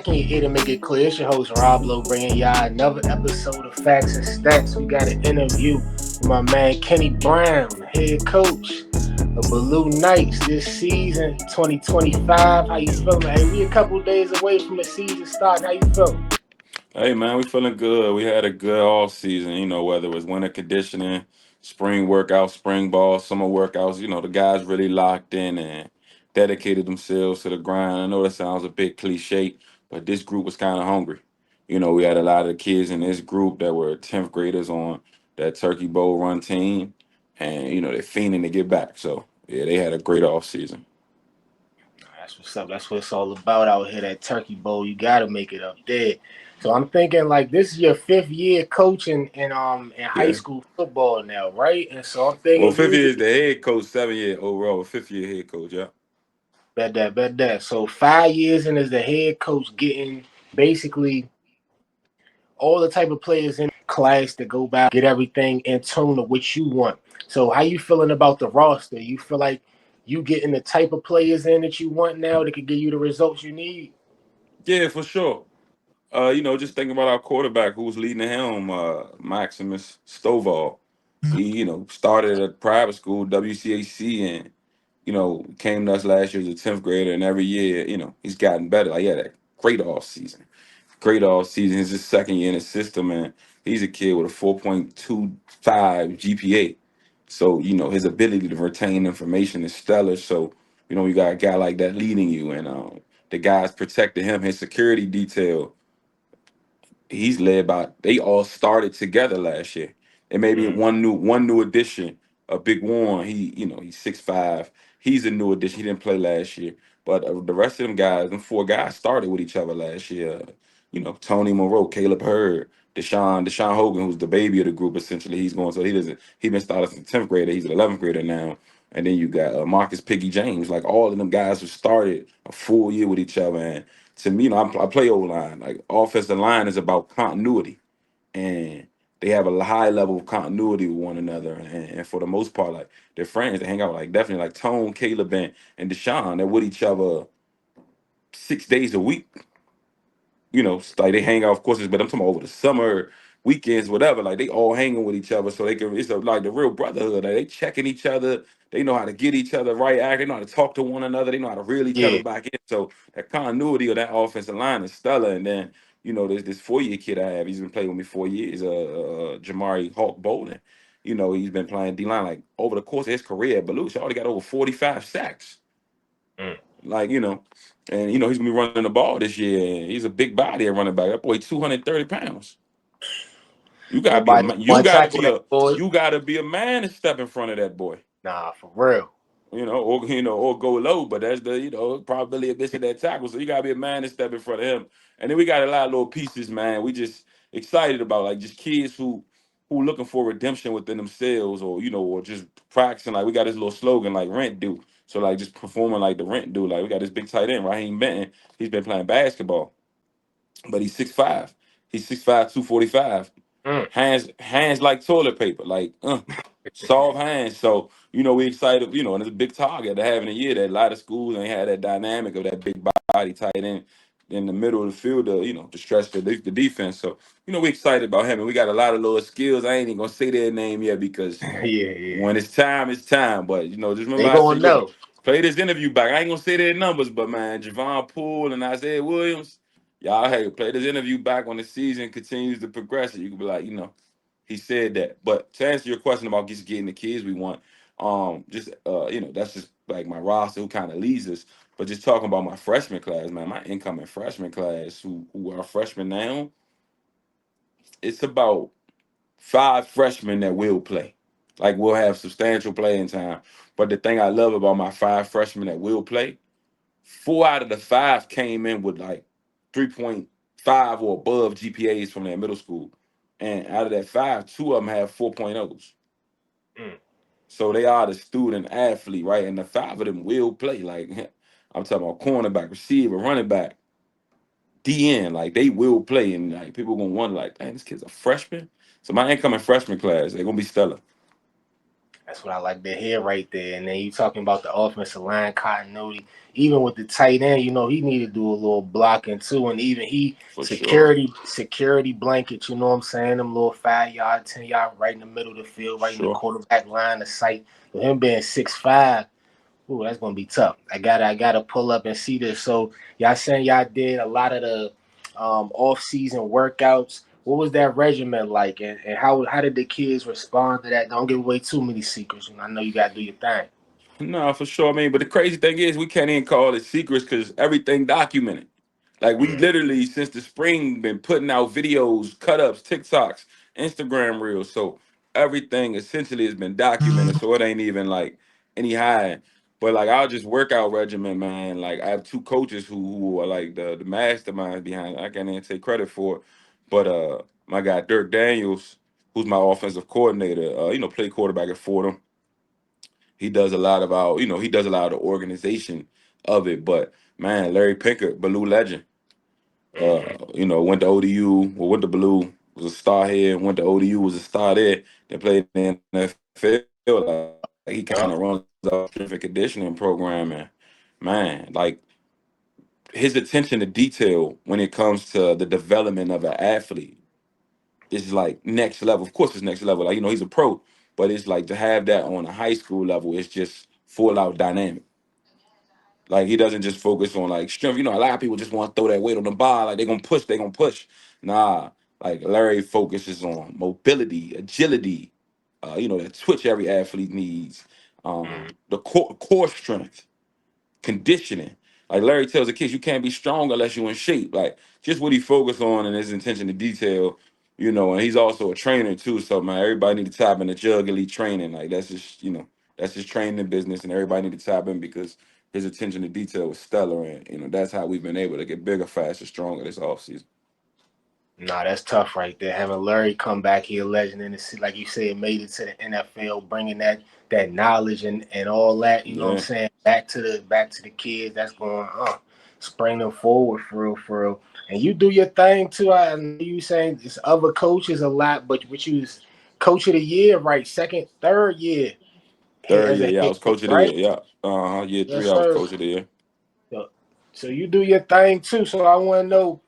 checking your ear to make it clear. It's your host Rob Lowe bringing y'all another episode of Facts and Stats. We got an interview with my man Kenny Brown, head coach of Ballou Knights this season 2025. How you feeling? Hey, we a couple days away from the season starting. How you feeling? Hey man, we feeling good. We had a good off season, whether it was winter conditioning, spring workouts, spring ball, summer workouts, the guys really locked in and dedicated themselves to the grind. I know that sounds a bit cliche, but this group was kind of hungry. We had a lot of the kids in this group that were 10th graders on that Turkey Bowl run team, and they're fiending to get back. So yeah, they had a great off season. That's what's up. That's what it's all about out here. That Turkey Bowl, you got to make it up there. So I'm thinking like this is your fifth year coaching in high Yeah. school football now, right? And so I'm Well, thinking fifth year is usually the head coach, 7 year overall, fifth year head coach. Yeah. bet that. So 5 years in as the head coach, getting basically all the type of players in class to go back, get everything in tune to what you want. So how you feeling about the roster? You feel like you getting the type of players in that you want now that could give you the results you need? Yeah, for sure. Just thinking about our quarterback who's leading the helm, Maximus Stovall. He, started at private school, WCAC, and, came to us last year as a 10th grader. And every year, he's gotten better. Like, yeah, that great off season. Great off season. It's his second year in the system, and he's a kid with a 4.25 GPA. So, his ability to retain information is stellar. So, you got a guy like that leading you, and the guys protecting him, his security detail he's led by they all started together last year. And maybe Mm. one new addition, a big one. He's 6'5". He's a new addition. He didn't play last year. But the rest of them guys, them four guys started with each other last year. Tony Monroe, Caleb Hurd, Deshaun Hogan, who's the baby of the group essentially. He's going so he been started since 10th grader. He's an 11th grader now. And then you got Marcus Piggy James, like all of them guys who started a full year with each other. And to me, I play O line. Like offensive line is about continuity, and they have a high level of continuity with one another. And for the most part, like they're friends. They hang out like definitely like Tone, Caleb, and Deshaun. They're with each other 6 days a week. Like they hang out, of course, but I'm talking about over the summer, weekends, whatever. Like they all hanging with each other, so they can. Like the real brotherhood. Like they checking each other. They know how to get each other right act. They know how to talk to one another. They know how to reel each other Yeah. back in. So that continuity of that offensive line is stellar. And then there's this 4 year kid I have. He's been playing with me 4 years. Jamari Hawk Bolden. He's been playing D line like over the course of his career. But Luke already got over 45 sacks. Mm. Like, and he's gonna be running the ball this year. He's a big body at running back. That boy 230 pounds. You gotta be a Nobody man. You want to gotta tackle be that a boy. you gotta be a man to step in front of that boy. Nah, for real. Or go low, but that's the probability of missing that tackle. So you gotta be a man to step in front of him. And then we got a lot of little pieces, man. We just excited about like just kids who looking for redemption within themselves, or just practicing. Like we got this little slogan like rent due. So like just performing like the rent due. Like we got this big tight end, Raheem Benton. He's been playing basketball, but he's 6'5". He's 6'5", 245. Mm. Hands like toilet paper, like soft hands. So we excited, and it's a big target to have in a year that a lot of schools ain't had that dynamic of that big body tight end in the middle of the field to to stretch the defense. So we excited about him, and we got a lot of little skills. I ain't even gonna say their name yet because Yeah. when it's time, it's time. But just remember They I said, gonna look, know. play this interview back. I ain't gonna say their numbers, but man, Javon Poole and Isaiah Williams, y'all, hey, play this interview back when the season continues to progress. And you can be like, he said that. But to answer your question about just getting the kids we want, just that's just like my roster who kind of leads us. But just talking about my freshman class, man, my incoming freshman class who are freshmen now, it's about 5 freshmen that will play. Like we'll have substantial playing time. But the thing I love about my 5 freshmen that will play, 4 out of the 5 came in with like 3.5 or above GPAs from their middle school. And out of that 5, 2 of them have 4.0s. Mm. So they are the student athlete, right? And the 5 of them will play. Like I'm talking about cornerback, receiver, running back, DN. Like they will play. And like people gonna wonder, like, dang, this kid's a freshman. So my incoming freshman class, they're gonna be stellar. That's what I like to hear right there. And then you talking about the offensive line continuity. Even with the tight end, he need to do a little blocking too. And even he for sure, security blanket, you know what I'm saying? Them little 5 yard, 10 yard right in the middle of the field, right in the sure. quarterback line of sight. With him being 6'5", ooh, that's gonna be tough. I gotta pull up and see this. So y'all saying y'all did a lot of the off season workouts. What was that regimen like, and how did the kids respond to that? Don't give away too many secrets. I know you gotta do your thing. No, for sure. I mean, but the crazy thing is, we can't even call it secrets because everything documented. Like we Mm. literally since the spring been putting out videos, cut ups, TikToks, Instagram reels. So everything essentially has been documented. So it ain't even like any hiding. But like our just workout regimen, man. Like I have two coaches who are like the masterminds behind it. I can't even take credit for it. But my guy Dirk Daniels, who's my offensive coordinator, played quarterback at Fordham. He does a lot of he does a lot of the organization of it. But man, Larry Pinkett, Ballou legend, Hmm. went to ODU or went to Ballou, was a star here, went to ODU, was a star there, then played in the NFL. Like he kind of runs our strength and conditioning program. And man, like his attention to detail when it comes to the development of an athlete is like next level. Of course, it's next level. Like, he's a pro, but it's like to have that on a high school level, it's just full out dynamic. Like he doesn't just focus on like strength. A lot of people just want to throw that weight on the bar. Like they're gonna push. Nah, like Larry focuses on mobility, agility, that switch every athlete needs. The core strength, conditioning. Like Larry tells the kids, you can't be strong unless you're in shape. Like just what he focused on and his attention to detail, and he's also a trainer too. So man, everybody need to tap into Jug Elite Training. Like that's his training business, and everybody need to tap in because his attention to detail is stellar, and that's how we've been able to get bigger, faster, stronger this offseason. Nah, that's tough right there. Having Larry come back here, legend in the city, like you said, made it to the NFL, bringing that knowledge and all that. You know what I'm Yeah. saying? Back to the kids. That's going spring them forward for real, for real. And you do your thing too. I know you saying it's other coaches a lot, but you was coach of the year, right? Second, third year Third as year, a yeah, I head was coach, coach of the right? year. Yeah. Year Yes, three, I was sir. coach of the year. So, so you do your thing too. So I want to know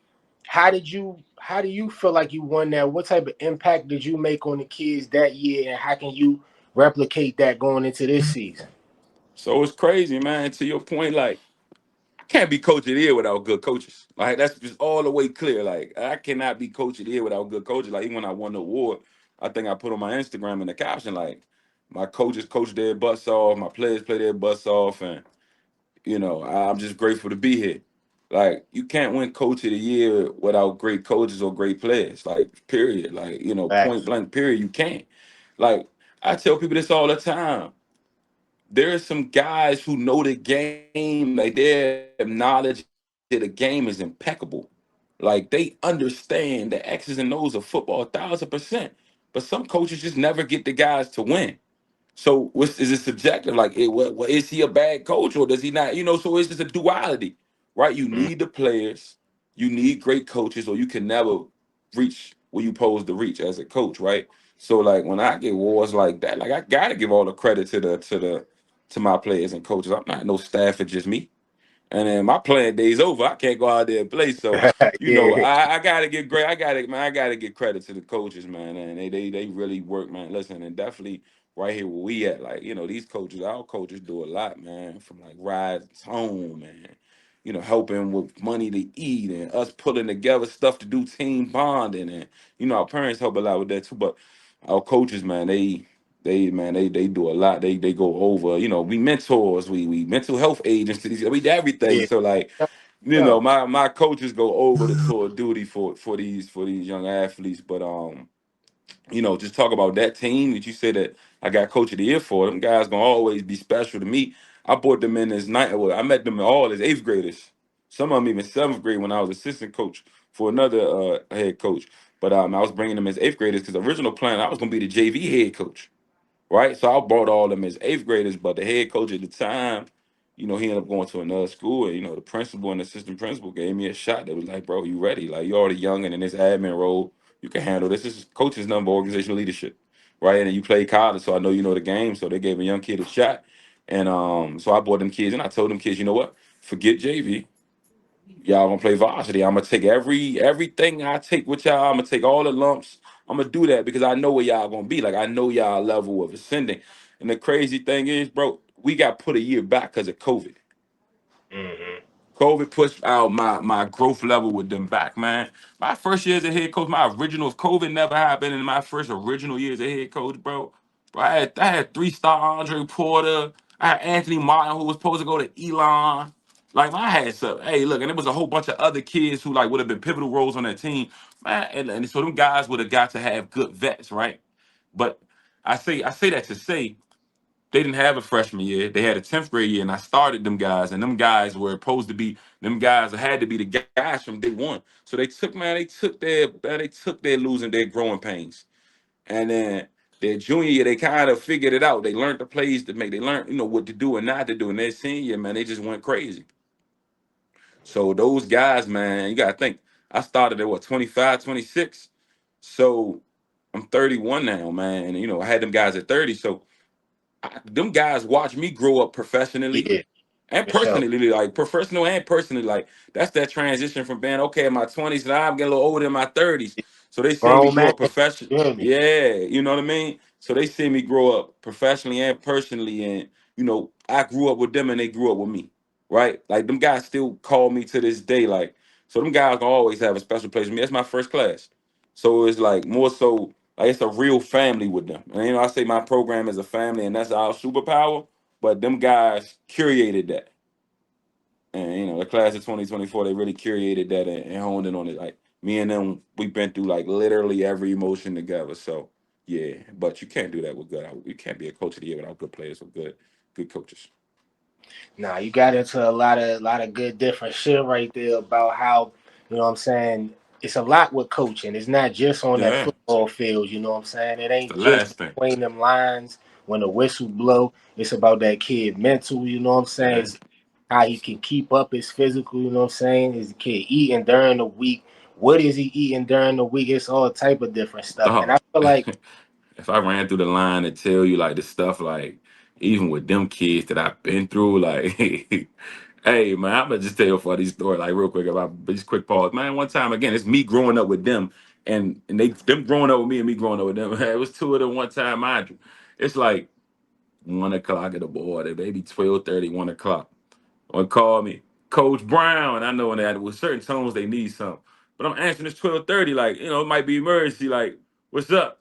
how do you feel like you won that? What type of impact did you make on the kids that year, and how can you replicate that going into this season? So it's crazy, man. To your point, like can't be coach of the year without good coaches. Like that's just all the way clear. Like I cannot be coach of the year without good coaches. Like even when I won the award, I think I put on my Instagram in the caption like my coaches coach their butts off, my players play their butts off, and I'm just grateful to be here. Like you can't win coach of the year without great coaches or great players. Like period. Like point Facts. blank period. You can't. Like I tell people this all the time. There are some guys who know the game, like their knowledge of the game is impeccable. Like they understand the X's and O's of football 1,000%. But some coaches just never get the guys to win. So is it subjective? Like, what is he a bad coach or does he not? So it's just a duality, right? You Mm. need the players, you need great coaches, or you can never reach where you pose to reach as a coach, right? So like when I get wars like that, like I gotta give all the credit to my players and coaches. I'm not no staff, it's just me. And then my playing days over. I can't go out there and play. So, Yeah. I gotta get great. I gotta get credit to the coaches, man. And they really work, man. Listen, and definitely right here where we at, like, these coaches, our coaches do a lot, man. From like rides home and helping with money to eat and us pulling together stuff to do team bonding and our parents help a lot with that too. But our coaches, man, they do a lot. They go over, we mentors, we mental health agencies, we everything. Yeah. So like, Yeah. my coaches go over the tour of duty for these young athletes. But just talk about that team that you said that I got coach of the year for. Them guys gonna always be special to me. I brought them in as ninth. Well, I met them all as eighth graders. Some of them even seventh grade when I was assistant coach for another head coach. But I was bringing them as eighth graders because the original plan I was gonna be the JV head coach, right? So I brought all them as eighth graders, but the head coach at the time, he ended up going to another school, and the principal and assistant principal gave me a shot. They was like, "Bro, you ready? Like you're already young and in this admin role, you can handle this. This is coach's number, organizational leadership." right? And you played college, so I know you know the game. So they gave a young kid a shot, and so I brought them kids, and I told them kids, you know what? Forget JV. Y'all gonna play varsity. I'm gonna take everything I take with y'all. I'm gonna take all the lumps. I'm gonna do that because I know where y'all gonna be. Like I know y'all level of ascending. And the crazy thing is, bro, we got put a year back because of COVID. Hmm. COVID pushed out my growth level with them back, man. My first year as a head coach, my original, if COVID never happened in my first original year as a head coach, bro, I had 3-star Andre Porter. I had Anthony Martin who was supposed to go to Elon. Like I had some, hey, look, and there was a whole bunch of other kids who like would have been pivotal roles on that team, man. And so them guys would have got to have good vets, right? But I say that to say they didn't have a freshman year. They had a 10th grade year, and I started them guys, and them guys were supposed to be them guys that had to be the guys from day one. So they took their losing their growing pains. And then their junior year, they kind of figured it out. They learned the plays to make, they learned, what to do and not to do. And their senior year, man, they just went crazy. So those guys, man, you gotta think. I started at what, 25, 26. So I'm 31 now, man. And I had them guys at 30. So them guys watch me grow up professionally Yeah, and for sure. personally, like professional and personally. Like that's that transition from being okay in my 20s, now I'm getting a little older in my 30s. So they see me Grown grow man, up professional. you hear me? Yeah, you know what I mean? So they see me grow up professionally and personally. And I grew up with them and they grew up with me. Right? Like them guys still call me to this day. Like, so them guys gonna always have a special place with me. That's my first class. So it's like more so like it's a real family with them. And I say my program is a family and that's our superpower. But them guys curated that. And the class of 2024, they really curated that and honed in on it. Like me and them, we've been through like literally every emotion together. So yeah, but you can't do that with good. You can't be a coach of the year without good players or good coaches. Nah, you got into a lot of good different shit right there about how, you know what I'm saying, it's a lot with coaching. It's not just on that Yeah, football field, you know what I'm saying? It it's the ain't just last thing. between them lines when the whistle blow. It's about that kid mental, you know what I'm saying? Yeah. It's how he can keep up his physical, you know what I'm saying? Is the kid eating during the week? What is he eating during the week? It's all type of different stuff. And I Dog. feel like, If I ran through the line and tell you like the stuff like even with them kids that I've been through, like hey man, I'm gonna just tell you a funny story, like real quick about just quick pause. Man, one time again, it's me growing up with them and they them growing up with me and me growing up with them. It was two of them one time, mind you. It's like 1 o'clock in the morning, maybe 12:30, 1 o'clock. One call me, Coach Brown. I know when that with certain tones they need something. But I'm answering this 12:30, like, it might be emergency, like, what's up?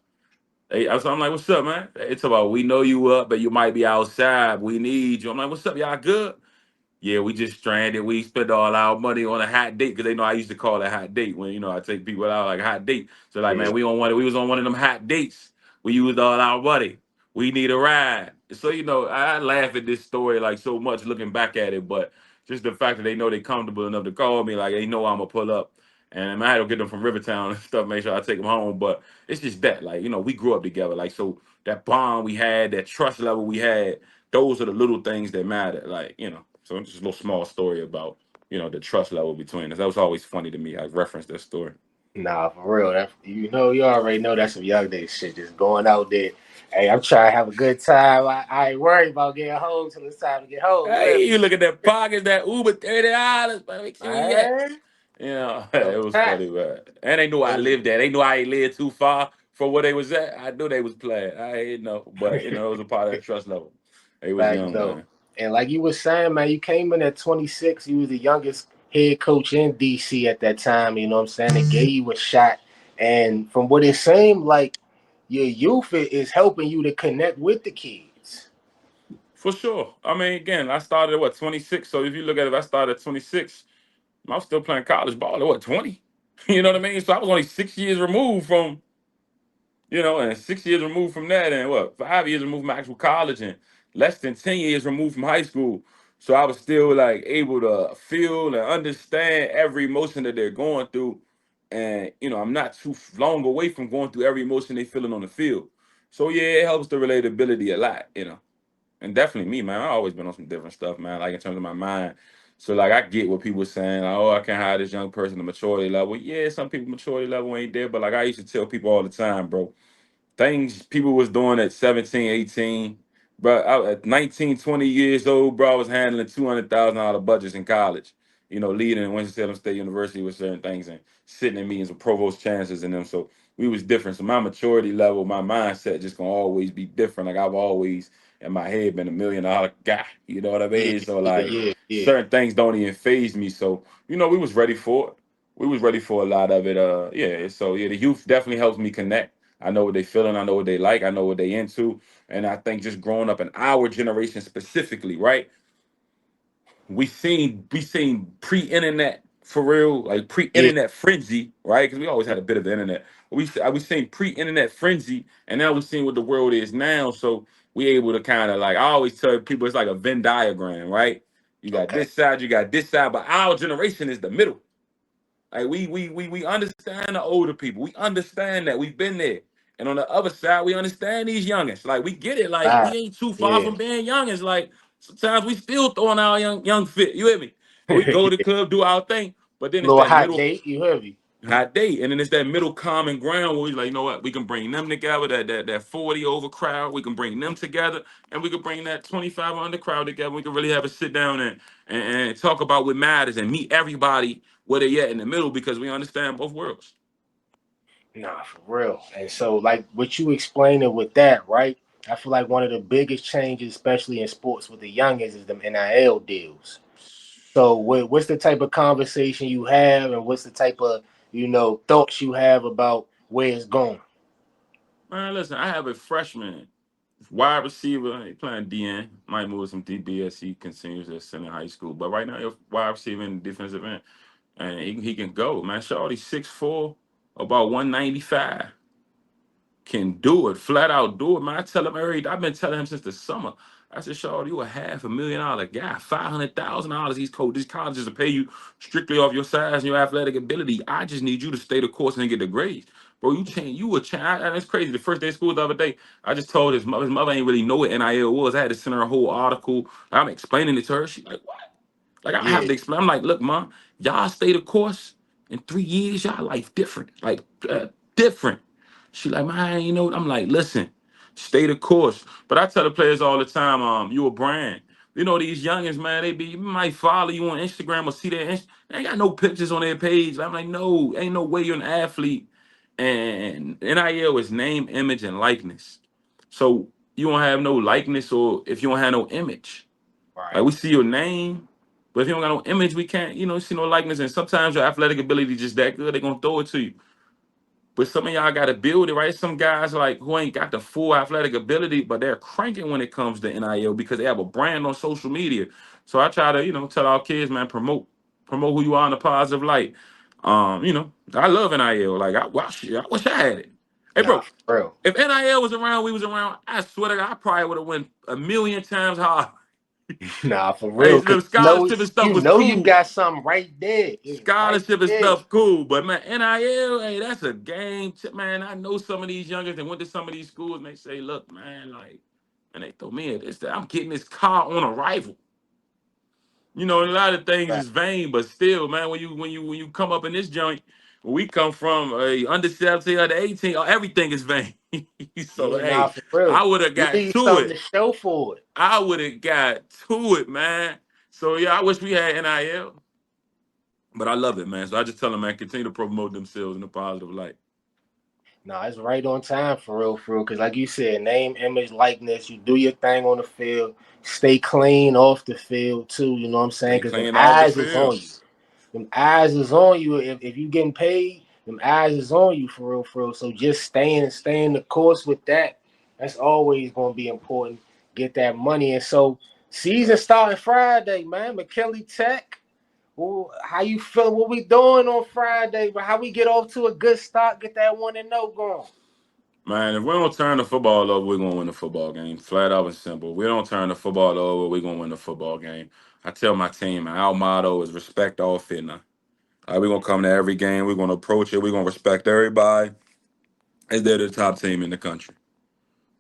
Hey, so I'm like, what's up, man? It's about we know you up, but you might be outside. We need you. I'm like, what's up, y'all good? Yeah, we just stranded. We spent all our money on a hot date because they know I used to call it a hot date when I take people out like a hot date. So like, yeah, man, we was on one of them hot dates. We used all our money. We need a ride. So I laugh at this story like so much looking back at it, but just the fact that they know they comfortable enough to call me, like they know I'm gonna pull up, and I had to get them from Rivertown and stuff, make sure I take them home. But it's just that, like we grew up together, like so that bond we had, that trust level we had, those are the little things that matter. Like. So it's just a little small story about, the trust level between us. That was always funny to me. I referenced that story. nah, for real. You already know that's some young day shit. Just going out there. Hey, I'm trying to have a good time. I ain't worried about getting home till it's time to get home. You hear Hey, me? you look at that pockets, that Uber $30, man. Make sure we at. Man, no It was time. funny, man. And they knew I Hey. lived there. They knew I ain't lived too far from where they was at. I knew they was playing. I ain't know, but it was a part of that trust level. They was Facts young, though. man. And like you were saying, man, you came in at 26. You was the youngest head coach in DC at that time. You know what I'm saying? It gave you a shot. And from what it seemed like, your youth is helping you to connect with the kids. For sure. I mean, again, I started at what 26. So if you look at it, I started at 26. I was still playing college ball at what 20. You know what I mean? So I was only 6 years removed from and 6 years removed from that, and what, 5 years removed from actual college, and less than 10 years removed from high school. So I was still like able to feel and understand every emotion that they're going through. And I'm not too long away from going through every emotion they feeling on the field. So yeah, it helps the relatability a lot. And definitely me, man. I always been on some different stuff, man, like in terms of my mind. So like I get what people saying, like, oh, I can't hire this young person to maturity level. Yeah, some people maturity level ain't there, but like I used to tell people all the time, bro. things people was doing at 17, 18. Bro, at 19, 20 years old, bro, I was handling $200,000 budgets in college. Leading in Winston-Salem State University with certain things and sitting in meetings with provost chancellors and them. So we was different. So my maturity level, my mindset just gonna always be different. Like I've always in my head been $1 million guy. You know what I Yeah, mean? So yeah, like yeah, yeah. certain things don't even phase me. So, we was ready for it. We was ready for a lot of it. Yeah. So yeah, the youth definitely helps me connect. I know what they feeling. I know what they like. I know what they into. And I think just growing up in our generation specifically, right? We seen pre-internet for real, like Yeah. pre-internet frenzy, right? Because we always had a bit of the internet. We seen pre-internet frenzy, and now we seen what the world is now. So we able to kind of like I always tell people it's like a Venn diagram, right? You got Okay. this side, you got this side, but our generation is the middle. Like we understand the older people. We understand that we've been there. And on the other side, we understand these youngins. Like we get it. Like Right. we ain't too far Yeah. from being youngins. Like sometimes we still throwing our young fit. You hear me? But we go to the Yeah. club, do our thing. But then it's Little that hot middle date, you heard me. hot date. And then it's that middle common ground where we like, you know what, we can bring them together, that 40 over crowd, we can bring them together, and we can bring that 25 under crowd together. We can really have a sit down and talk about what matters and meet everybody where they at in the middle because we understand both worlds. Nah, for real. And so, like what you explaining with that, right? I feel like one of the biggest changes, especially in sports with the youngest, is them NIL deals. So, what's the type of conversation you have, and what's the type of thoughts you have about where it's going? Man, listen, I have a freshman wide receiver. He playing DN. Might move some DB as he continues at center high school. But right now, he's wide receiver and defensive end. And he can go, man. Shawty 6'4", about 195. Can do it, flat out do it, man. I tell him I've been telling him since the summer. I said, Shawty, you a $500,000 guy. $500,000 these colleges will pay you strictly off your size and your athletic ability. I just need you to stay the course and get the grades. Bro, you a change. That's crazy. The first day of school the other day, I just told his mother ain't really know what NIL was. I had to send her a whole article. I'm explaining it to her. She like, what? Like I have Yeah, to explain. I'm like, look, mom, y'all stay the course. In 3 years, y'all life different, like different. She like, man, I'm like, listen, stay the course. But I tell the players all the time, you a brand. These youngins, man, they might follow you on Instagram or see their they ain't got no pictures on their page. I'm like, no, ain't no way you're an athlete. And NIL is name, image, and likeness. So you don't have no likeness, or if you don't have no image. Like right. we see your name, but if you don't got no image, we can't, see no likeness. And sometimes your athletic ability just that good, they're gonna throw it to you. But some of y'all gotta build it, right? Some guys like who ain't got the full athletic ability, but they're cranking when it comes to NIL because they have a brand on social media. So I try to, tell our kids, man, promote who you are in a positive light. I love NIL. Like I wish I had it. Hey, Nah, bro, for real. if NIL was around, we was around. I swear to God, I probably would have went a million times harder. Nah, for Hey, real. Cause the scholarship and stuff was you cool. got something right there. Yeah, right Scholarship and there. stuff cool, but man, NIL, hey, that's a game. Man, I know some of these youngers that went to some of these schools and they say, look, man, like, and they throw me at this. I'm getting this car on arrival. And a lot of things Right. is vain, but still, man, when you come up in this joint, where we come from a under 17 or the 18, everything is vain. So Yeah, nah, hey, for real. I would have You got need to something to it. show for it. I would have got to it, man. So yeah, I wish we had NIL. But I love it, man. So I just tell them, man, continue to promote themselves in a positive light. Nah, it's right on time for real, for real. Cause like you said, name, image, likeness. You do your thing on the field. Stay clean off the field too. You know what I'm saying? Stay Cause them clean off the eyes is field. on you. Them eyes is on you. If you getting paid, them eyes is on you for real, for real. So just staying the course with that. That's always gonna be important. Get that money. And so season starting Friday, man. McKinley Tech. Well, how you feeling? What we doing on Friday? But how we get off to a good start? Get that 1-0 going. Man, if we don't turn the football over, we're gonna win the football game. Flat out and simple. If we don't turn the football over, we're gonna win the football game. I tell my team, man, our motto is respect all fitna. We're gonna come to every game, we're gonna approach it, we're gonna respect everybody. As they're the top team in the country.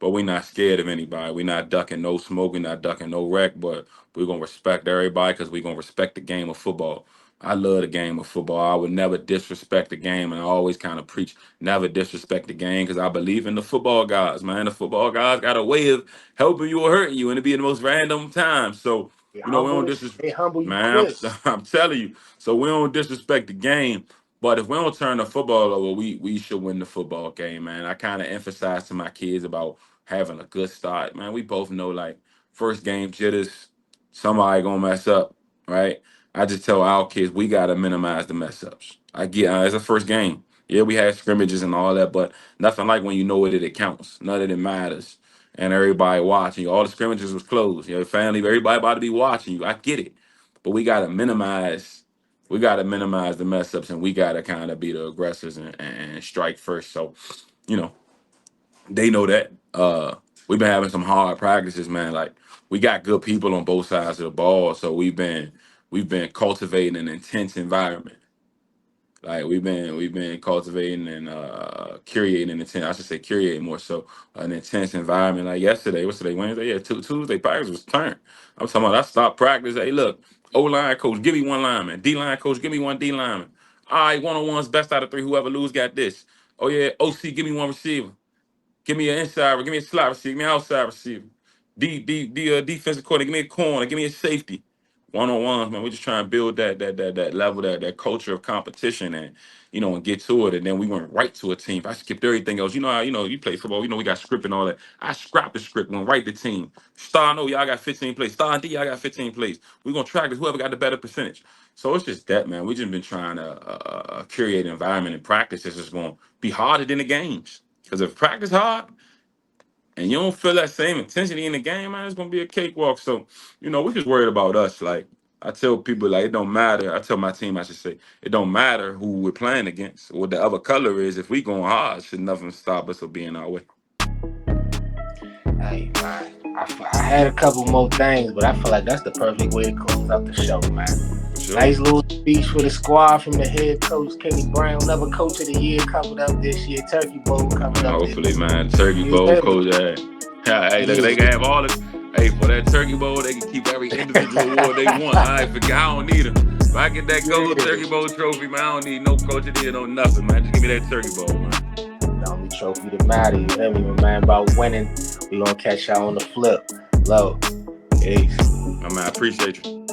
But we're not scared of anybody. We're not ducking no smoke, we're not ducking no wreck, but we're gonna respect everybody because we're gonna respect the game of football. I love the game of football. I would never disrespect the game, and I always kind of preach never disrespect the game because I believe in the football guys, man. The football guys got a way of helping you or hurting you, and it be in the most random times. So They we don't humble disrespect, they humble you man. quick. I'm telling you. So we don't disrespect the game, but if we don't turn the football over, we should win the football game, man. I kind of emphasize to my kids about having a good start, man. We both know like first game jitters, somebody gonna mess up, right? I just tell our kids we gotta minimize the mess ups. I get it's a first game. Yeah, we had scrimmages and all that, but nothing like when you know it counts. None of it matters. And everybody watching you. All the scrimmages was closed. Your family, everybody about to be watching you. I get it. But we gotta minimize the mess ups and we gotta kind of be the aggressors and strike first. So, you know, they know that. We've been having some hard practices, man. Like we got good people on both sides of the ball, so we've been cultivating an intense environment. Like we've been cultivating and curating an intense. I should say curating more so an intense environment. Like yesterday, what's today? Wednesday, yeah. Tuesday practice was turned. I'm talking about I stopped practice. Hey, look, O line coach, give me one lineman. D line coach, give me one D lineman. All right, one on ones, best out of three. Whoever lose got this. Oh yeah, OC, give me one receiver. Give me an inside, give me a slot receiver, give me an outside receiver. Defensive coordinator, give me a corner, give me a safety. One on ones, man. We're just trying to build that level, that culture of competition, and get to it. And then we went right to a team. I skipped everything else. You know how you play football. We got script and all that. I scrapped the script, went right to team. Star, no, y'all got 15 plays. Star and D, y'all got 15 plays. We're gonna track this. Whoever got the better percentage. So it's just that, man. We just been trying to create an environment and practice that's just gonna be harder than the games. Because if practice hard and you don't feel that same intensity in the game, man, it's gonna be a cakewalk. So, we're just worried about us. Like I tell people, like it don't matter. I tell my team, I should say, it don't matter who we're playing against, what the other color is. If we going hard, should nothing stop us or be in our way. Hey, man, I had a couple more things, but I feel like that's the perfect way to close out the show, man. For sure. Nice little speech for the squad from the head coach, Kenny Brown. Another coach of the year coming up this year. Turkey Bowl coming up this Hopefully, man. Turkey Bowl, year. coach. Hey, look, Yeah, they can have all this. Hey, for that Turkey Bowl, they can keep every individual award they want. I forget. I don't need them. If I get that gold yeah. Turkey Bowl trophy, man, I don't need no coach of the year, no nothing, man. Just give me that Turkey Bowl, man. The only trophy that matters, you hear me, man, about winning. We gonna catch y'all on the flip. Love. Peace. I appreciate you.